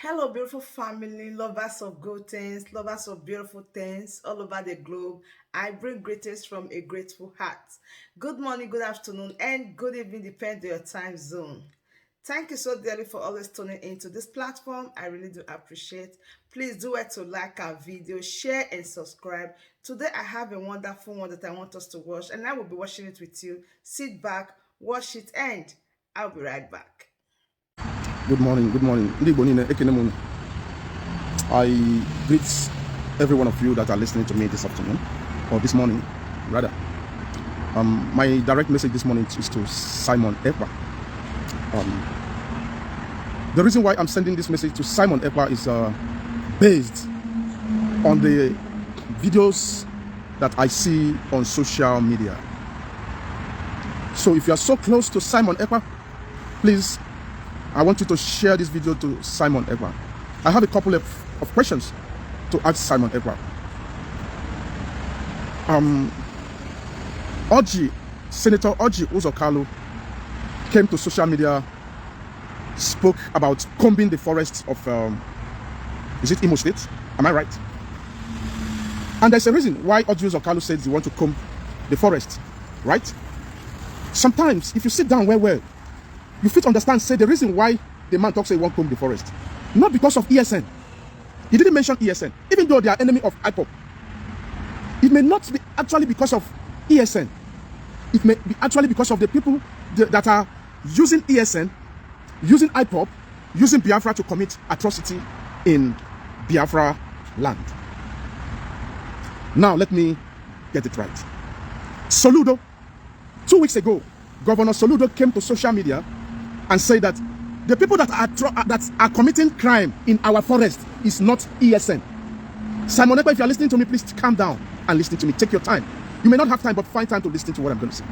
Hello, beautiful family, lovers of good things, lovers of beautiful things all over the globe. I bring greetings from a grateful heart. Good morning, good afternoon, and good evening, depending on your time zone. Thank you so dearly for always tuning into this platform. I really do appreciate. Please do it to like our video, share, and subscribe. Today, I have a wonderful one that I want us to watch, and I will be watching it with you. Sit back, watch it, and I'll be right back. Good morning, good morning. Ndị Igbo niile, ekene m unu. I greet every one of you that are listening to me this afternoon, or this morning, rather. My direct message this morning is to Simon Ekpa. The reason why I'm sending this message to Simon Ekpa is based on the videos that I see on social media. So if you are so close to Simon Ekpa, please, I want you to share this video to Simon Ekpa. I have a couple of questions to ask Simon Ekpa. Senator Orji Uzor came to social media, spoke about combing the forests of, is it Imo State? Am I right? And there's a reason why Orji Uzor says he wants to comb the forest, right? Sometimes, if you sit down well, you fit understand, say the reason why the man talks say he won't comb the forest. Not because of ESN. He didn't mention ESN, even though they are enemy of IPOP. It may not be actually because of ESN. It may be actually because of the people that are using ESN, using IPOP, using Biafra to commit atrocity in Biafra land. Now, let me get it right. Soludo, 2 weeks ago, Governor Soludo came to social media and say that the people that are committing crime in our forest is not ESN. Simon Ekpa, if you are listening to me, please calm down and listen to me. Take your time. You may not have time, but find time to listen to what I'm going to say.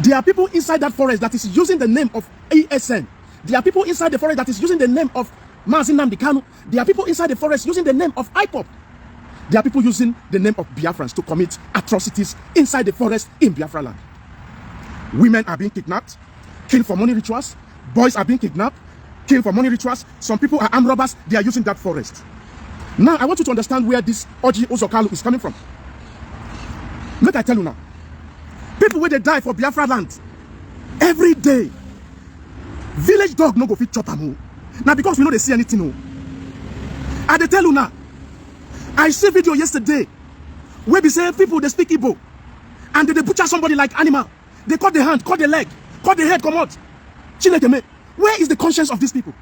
There are people inside that forest that is using the name of ESN. There are people inside the forest that is using the name of Mazin Nnamdi Kanu. There are people inside the forest using the name of IPOP. There are people using the name of Biafrans to commit atrocities inside the forest in Biafra land. Women are being kidnapped, killed for money rituals. Boys are being kidnapped, killed for money rituals. Some people are armed robbers. They are using that forest. Now, I want you to understand where this Orji Uzor is coming from. Make I tell you now. People where they die for Biafra land every day. Village dog no go fit chop am. Now because we know they see anything. I tell you now. I see video yesterday where they say people they speak Igbo and they butcher somebody like animal. They cut the hand, cut the leg, cut the head, come out. Where is the conscience of these people?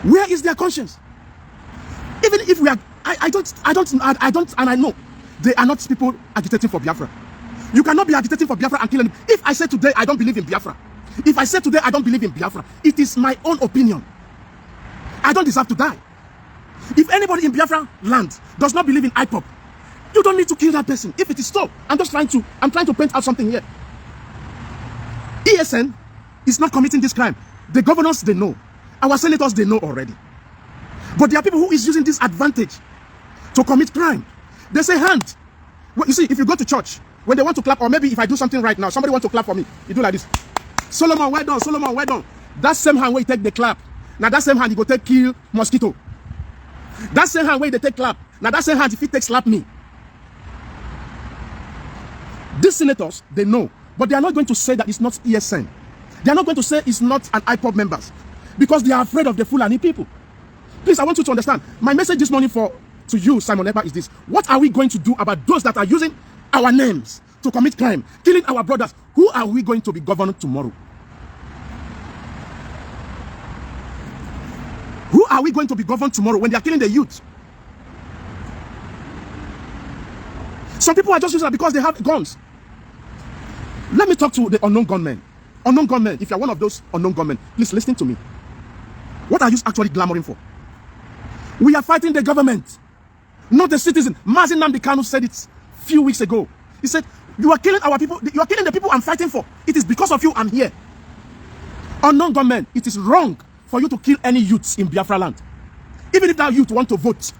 Where is their conscience? Even if we are, I don't, and I know they are not people agitating for Biafra. You cannot be agitating for Biafra and killing them. If I say today I don't believe in Biafra, if I say today I don't believe in Biafra, it is my own opinion. I don't deserve to die. If anybody in Biafra land does not believe in IPOP, you don't need to kill that person. If it is so, I'm trying to paint out something here. ESN is not committing this crime. The governors, they know. Our senators, they know already. But there are people who is using this advantage to commit crime. They say hand. Well, you see, if you go to church, when they want to clap, or maybe if I do something right now, somebody want to clap for me, you do like this. Solomon, well done, Solomon, well done. That same hand where you take the clap. Now that same hand you go take kill mosquito. That same hand where they take clap. Now that same hand if you take slap me. These senators, they know, but they are not going to say that it's not ESN. They are not going to say it's not an IPOP members because they are afraid of the Fulani people. Please, I want you to understand. My message this morning to you, Simon Ekpa, is this. What are we going to do about those that are using our names to commit crime, killing our brothers? Who are we going to be governed tomorrow? Who are we going to be governed tomorrow when they are killing the youth? Some people are just using that because they have guns. Let me talk to the unknown gunmen. Unknown gunmen, if you're one of those unknown gunmen, please listen to me. What are you actually clamoring for? We are fighting the government, not the citizen. Mazin Nnamdi Kanu said it a few weeks ago. He said, you are killing our people. You are killing the people I'm fighting for. It is because of you I'm here. Unknown gunmen, it is wrong for you to kill any youths in Biafra land. Even if that youth want to vote.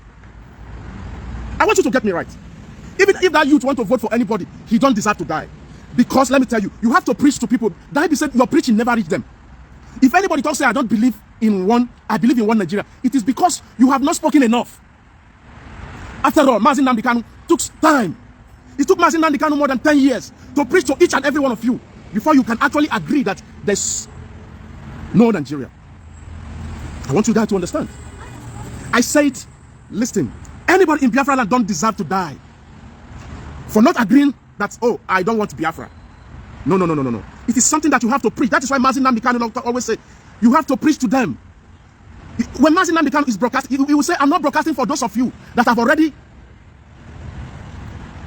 I want you to get me right. Even if that youth want to vote for anybody, he don't deserve to die. Because let me tell you, you have to preach to people. That be said, your preaching never reach them. If anybody talks say I don't believe I believe in one Nigeria. It is because you have not spoken enough. After all, Mazi Nnamdi Kanu took time. It took Mazi Nnamdi Kanu more than 10 years to preach to each and every one of you before you can actually agree that there's no Nigeria. I want you guys to understand. I said, listen, anybody in Biafra land don't deserve to die for not agreeing that, oh, I don't want Biafra. No. It is something that you have to preach. That is why Mazi Nnamdi Kanu always say, you have to preach to them. When Mazi Nnamdi Kanu is broadcasting, he will say, I'm not broadcasting for those of you that have already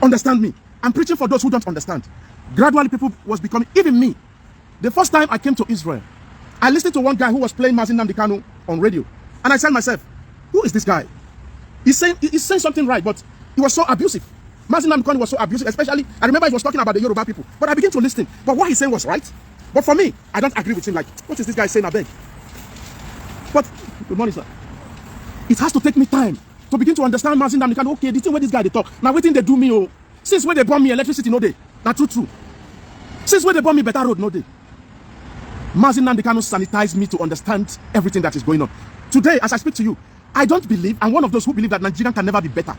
understand me. I'm preaching for those who don't understand. Gradually, people was becoming, even me. The first time I came to Israel, I listened to one guy who was playing Mazi Nnamdi Kanu on radio. And I said to myself, who is this guy? He's saying something right, but he was so abusive. Mazi Nnamdi Kanu was so abusive, especially, I remember he was talking about the Yoruba people. But I began to listen. But what he's saying was right. But for me, I don't agree with him. Like, what is this guy saying? I beg. But, good morning, sir. It has to take me time to begin to understand Mazi Nnamdi Kanu. Okay, the thing where this guy they talk. Now, waiting they do me, oh. Since when they bomb me, electricity, no day. That's true. Since when they bomb me, better road, no day. Mazi Nnamdi Kanu sanitized me to understand everything that is going on. Today, as I speak to you, I don't believe, I'm one of those who believe that Nigeria can never be better.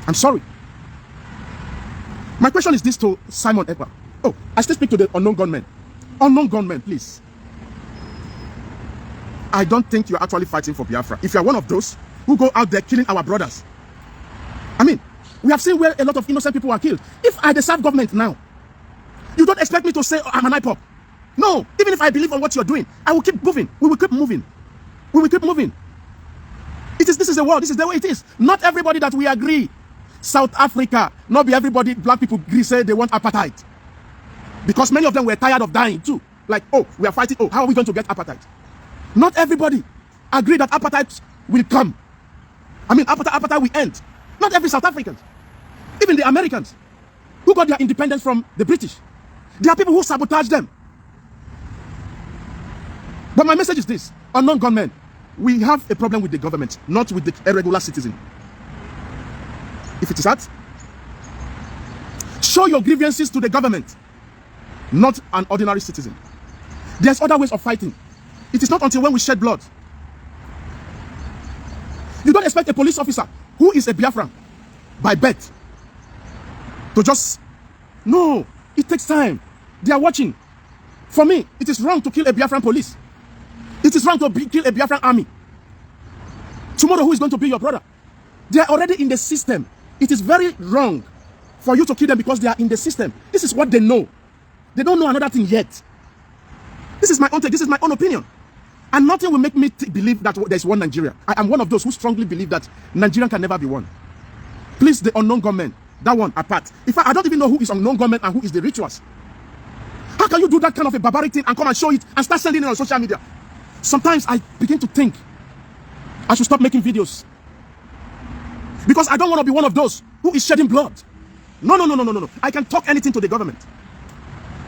I'm sorry. My question is this to Simon Ekpa. Oh, I still speak to the unknown gunmen. Unknown gunmen, please. I don't think you're actually fighting for Biafra. If you're one of those who go out there killing our brothers. I mean, we have seen where a lot of innocent people are killed. If I serve government now, you don't expect me to say, oh, I'm an IPOP. No, even if I believe on what you're doing, I will keep moving. We will keep moving. We will keep moving. This is the world. This is the way it is. Not everybody that we agree. South Africa, not be everybody, black people agree, say they want apartheid. Because many of them were tired of dying too. Like, oh, we are fighting. Oh, how are we going to get apartheid? Not everybody agree that apartheid will come. I mean, apartheid will end. Not every South African. Even the Americans who got their independence from the British. There are people who sabotage them. But my message is this. Unknown gunmen, we have a problem with the government, not with the irregular citizen. If it is that, show your grievances to the government, not an ordinary citizen. There's other ways of fighting. It is not until when we shed blood. You don't expect a police officer who is a Biafran by birth to just... No, it takes time. They are watching. For me, it is wrong to kill a Biafran police. It is wrong to kill a Biafran army. Tomorrow, who is going to be your brother? They are already in the system. It is very wrong for you to kill them because they are in the system. This is what they know. They don't know another thing yet. This is my own take. This is my own opinion. And nothing will make me believe that there's one Nigeria. I am one of those who strongly believe that Nigeria can never be one. Please, the unknown gunmen, that one apart. In fact, I don't even know who is unknown gunmen and who is the rituals. How can you do that kind of a barbaric thing and come and show it and start sending it on social media? Sometimes I begin to think I should stop making videos. Because I don't want to be one of those who is shedding blood. No. I can talk anything to the government.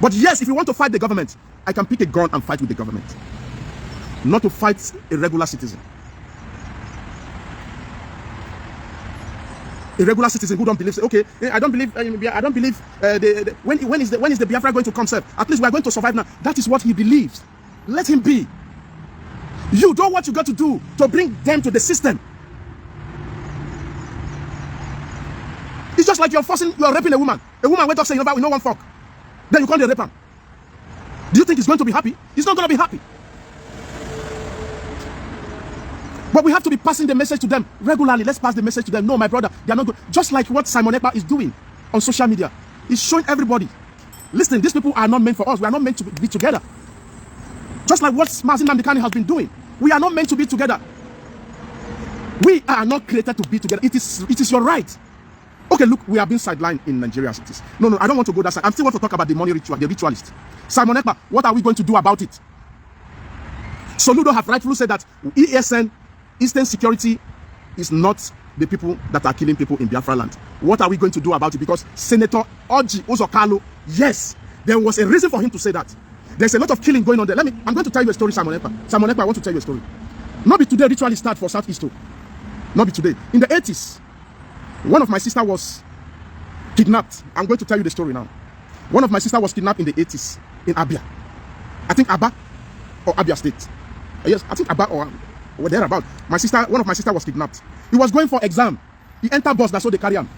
But yes, if you want to fight the government, I can pick a gun and fight with the government. Not to fight a regular citizen. A regular citizen who don't believe, say, okay, I don't believe, when is the Biafra going to come, sir? At least we are going to survive now. That is what he believes. Let him be. You do what you got to do to bring them to the system. It's just like you're raping a woman. A woman went up saying, we know one fuck. Then you can't rape him. Do you think he's going to be happy? He's not going to be happy. But we have to be passing the message to them regularly. Let's pass the message to them. No, my brother, they are not good. Just like what Simon Ekpa is doing on social media. He's showing everybody. Listen, these people are not meant for us. We are not meant to be together. Just like what Mazi Nnamdi Kanu has been doing. We are not meant to be together. We are not created to be together. It is your right. Okay, look, we are being sidelined in Nigeria as it is. No, I don't want to go that side. I still want to talk about the money ritual, the ritualist. Simon Ekpa, what are we going to do about it? Soludo have rightfully said that ESN, Eastern Security, is not the people that are killing people in Biafra land. What are we going to do about it? Because Senator Orji Uzokalo, yes, there was a reason for him to say that. There's a lot of killing going on there. I'm going to tell you a story, Simon Ekpa. Simon Ekpa, I want to tell you a story. Not be today ritually start for Southeast too. Not be today. In the 80s, one of my sister was kidnapped. I'm going to tell you the story now. One of my sister was kidnapped in the 80s in Abia. I think Aba or Abia State. Yes, I think about or thereabout. My sister, one of my sister was kidnapped. He was going for exam. He entered bus, that's how they carry him.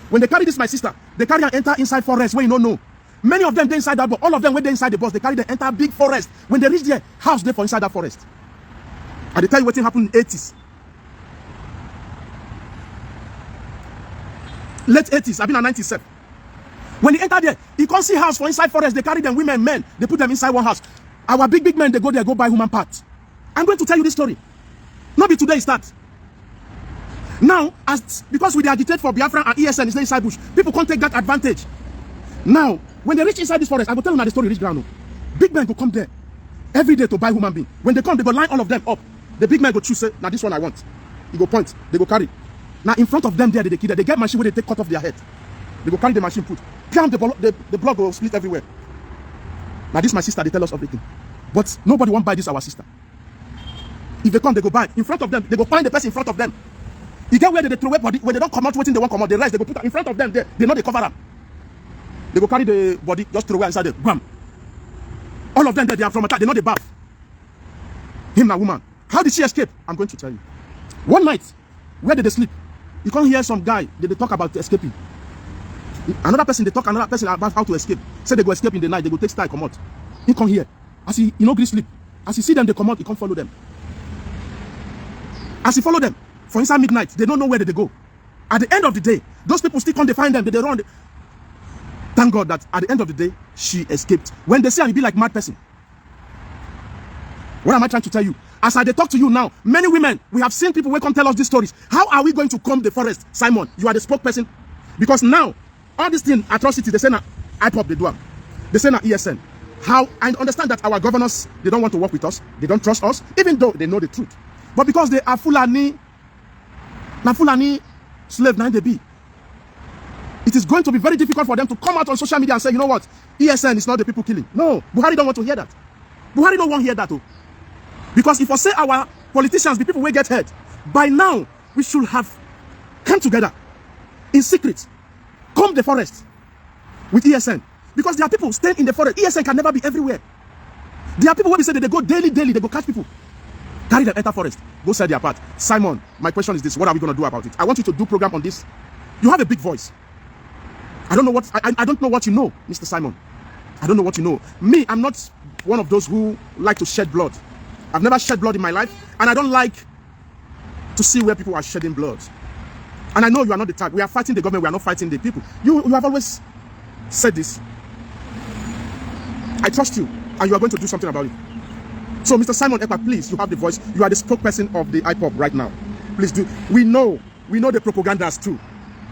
When they carry this, my sister, they carry and enter inside forest where you don't know. Many of them they inside that bus. All of them when they inside the bus, they carry them enter big forest. When they reach there, house there for inside that forest. And they tell you what happened in 80s. Late 80s, I've been in 97. When he enter there, he can't see house for inside forest. They carry them, women, men. They put them inside one house. Our big men, they go there, go buy human parts. I'm going to tell you this story. Not be today start. Now, because we agitate for Biafra and ESN is inside bush, people can't take that advantage. Now, when they reach inside this forest, I will tell you now the story reach ground. Big men go come there every day to buy human being. When they come, they go line all of them up. The big men go choose, say, now this one I want. You go point, they go carry. Now in front of them there, they kill them. They get machine where they take cut off their head. They go carry the machine, put. The blood go split everywhere. Now this my sister, they tell us everything. But nobody won't buy this our sister. If they come, they go buy. In front of them, they go find the person in front of them. You get where they throw away body, when they don't come out waiting, they won't come out. The rest, they go put in front of them there. They know they cover them. They go carry the body, just throw away inside the bam. All of them there, they are from attack, they know the bath. Him na woman. How did she escape? I'm going to tell you. One night, where did they sleep? You can't hear some guy, they talk about escaping. Another person, they talk another person about how to escape. Say they go escape in the night, they go take style, come out. He come here. As he no gree sleep. As he see them, they come out, he can't follow them. As he follow them, for inside midnight, they don't know where they go. At the end of the day, those people still can't find them, they run. Thank God that at the end of the day, she escaped. When they say I be like mad person. What am I trying to tell you? As I talk to you now, many women, we have seen people who come tell us these stories. How are we going to comb the forest? Simon, you are the spokesperson. Because now, all these things, atrocities, they say now, IPOP, they do them. They say now ESN. How, I understand that our governors, they don't want to work with us. They don't trust us, even though they know the truth. But because they are Fulani slave, now they be. It is going to be very difficult for them to come out on social media and say, you know what, ESN is not the people killing. No, Buhari don't want to hear that. Buhari don't want to hear that. Because if I say our politicians, the people will get hurt, by now, we should have come together in secret, comb the forest with ESN. Because there are people staying in the forest. ESN can never be everywhere. There are people where we say that they go daily, they go catch people. Carry them, enter forest, go sell their part. Simon, my question is this, what are we going to do about it? I want you to do program on this. You have a big voice. I don't know what, I don't know what you know, Mr. Simon. I don't know what you know. Me, I'm not one of those who like to shed blood. I've never shed blood in my life, and I don't like to see where people are shedding blood. And I know you are not the type. We are fighting the government, we are not fighting the people. You have always said this. I trust you, and you are going to do something about it. So, Mr. Simon Ekpa, please, you have the voice. You are the spokesperson of the IPOP right now. Please do. We know the propagandas too.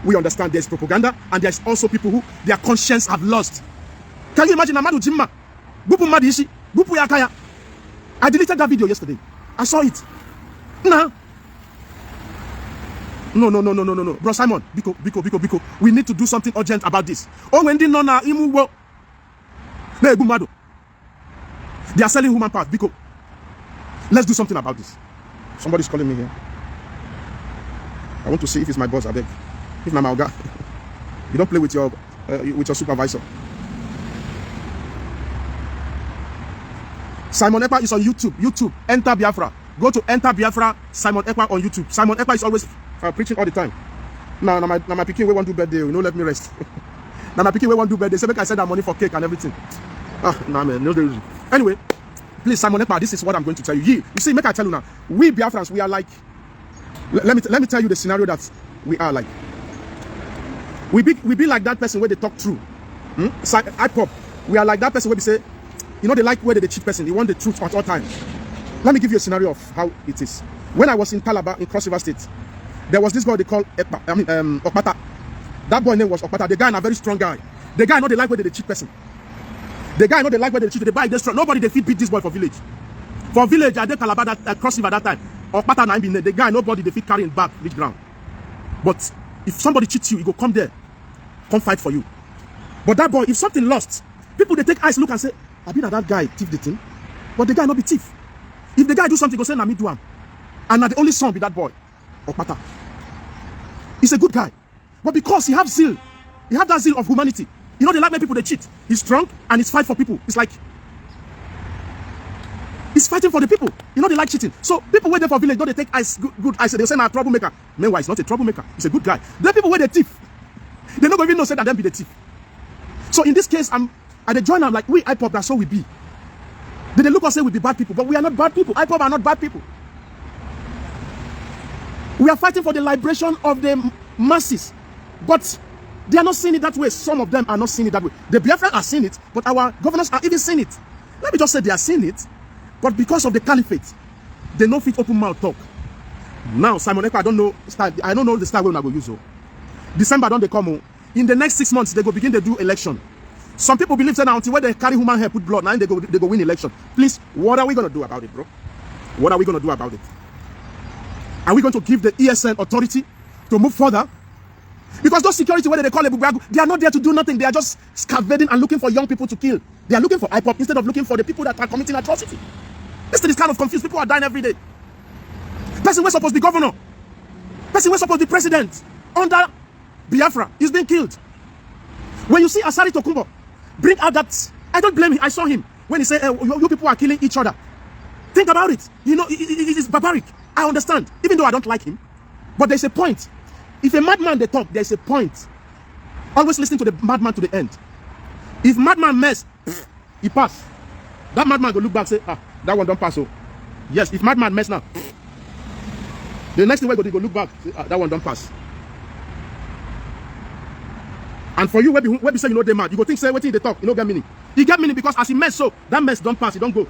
We understand there's propaganda, and there's also people who their conscience have lost. Can you imagine Amadu Jimma? Bupu Madishi, Bupu Yakaya. I deleted that video yesterday. I saw it. No. Bro Simon, Biko. We need to do something urgent about this. Oh, when they know na imu they are selling human parts. Biko. Let's do something about this. Somebody's calling me here. I want to see if it's my boss, I beg. If my Mauga. You don't play with your supervisor. Simon Ekpa is on YouTube. Enter Biafra. Go to Enter Biafra. Simon Ekpa on YouTube. Simon Ekpa is always preaching all the time. Now my pikin we want to do birthday. You know, let me rest. Now my pikin we want to do birthday. Say make I send that money for cake and everything. Nah man, no reason. Anyway, please Simon Ekpa, this is what I'm going to tell you. You see, make I tell you now. We Biafrans, we are like. Let me tell you the scenario that we are like. We be like that person where they talk true. IPOP. We are like that person where we say, you know, they like where they cheat person. They want the truth at all times. Let me give you a scenario of how it is. When I was in Calabar, in Cross River State, there was this guy they call Ekpa, Okpata. That boy name was Okpata. The guy is a very strong guy. The guy know they like where they cheat person. The guy know they like where they cheat. They buy they strong. Nobody they fit beat this boy for village. For village, I did Calabar that Cross River that time. Okpata na him the guy nobody they fit carry in back reach ground. But if somebody cheats you, he go come there, come fight for you. But that boy, if something lost, people they take eyes look and say, I been that guy thief the thing, but the guy not be thief. If the guy do something, go say na me do am. And now the only son be that boy, Okpata. He's a good guy, but because he have zeal, he have that zeal of humanity. You know, they like when people they cheat. He's strong and he's fight for people. It's like he's fighting for the people. You know they like cheating. So people wait there for village, don't they take ice, good ice, they say I'm a troublemaker. Meanwhile, it's not a troublemaker, it's a good guy. The people where they thief. They don't even know say that them be the thief. So in this case, I'm at the joint, I'm like, we IPOB, that's how we be. They look and say we be bad people, but we are not bad people. IPOB are not bad people. We are fighting for the liberation of the masses, but they are not seeing it that way. Some of them are not seeing it that way. The Biafran are seeing it, but our governors are even seeing it. Let me just say they are seeing it, but because of the caliphate, they no fit open mouth talk. Now, Simon Ekpa, I don't know the style we're going to use. December don't they come. In the next 6 months, they go begin to do election. Some people believe that until when they carry human hair, put blood, now they go win election. Please, what are we going to do about it, bro? What are we going to do about it? Are we going to give the ESN authority to move further? Because those security, whether they call it, they are not there to do nothing. They are just scavenging and looking for young people to kill. They are looking for IPOP instead of looking for the people that are committing atrocity. Listen, this kind of confused. People are dying every day. Person was supposed to be governor. Person was supposed to be president under Biafra is being killed. When you see Asari Tokumbo bring out that, I don't blame him. I saw him when he said, you people are killing each other. Think about it. You know, it is barbaric. I understand, even though I don't like him. But there's a point. If a madman they talk, there's a point. Always listen to the madman to the end. If madman mess, he pass. That madman go look back and say, that one don't pass. So yes, if madman mess now, the next thing we go look back, say, that one don't pass. And for you, when you say you know they mad, you go think say what they talk, you know get meaning. He get meaning because as he mess, so that mess don't pass, he don't go.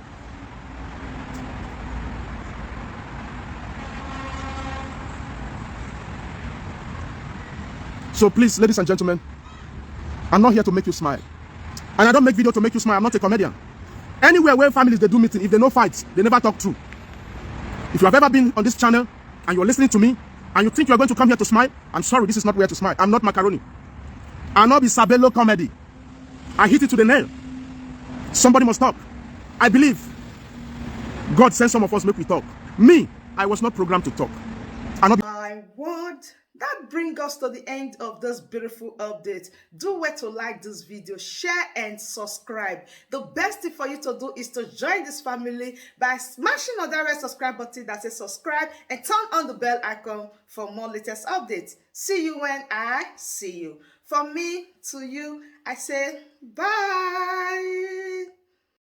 So please, ladies and gentlemen, I'm not here to make you smile. And I don't make video to make you smile. I'm not a comedian. Anywhere where families, they do meeting, if they no fights, they never talk true. If you have ever been on this channel and you're listening to me and you think you're going to come here to smile, I'm sorry, this is not where to smile. I'm not macaroni. I'll not be Sabelo comedy. I hit it to the nail. Somebody must talk. I believe God sent some of us make we talk. Me, I was not programmed to talk. My word, that brings us to the end of this beautiful update. Do wait to like this video, share and subscribe. The best thing for you to do is to join this family by smashing on that red subscribe button that says subscribe and turn on the bell icon for more latest updates. See you when I see you. From me to you, I say bye.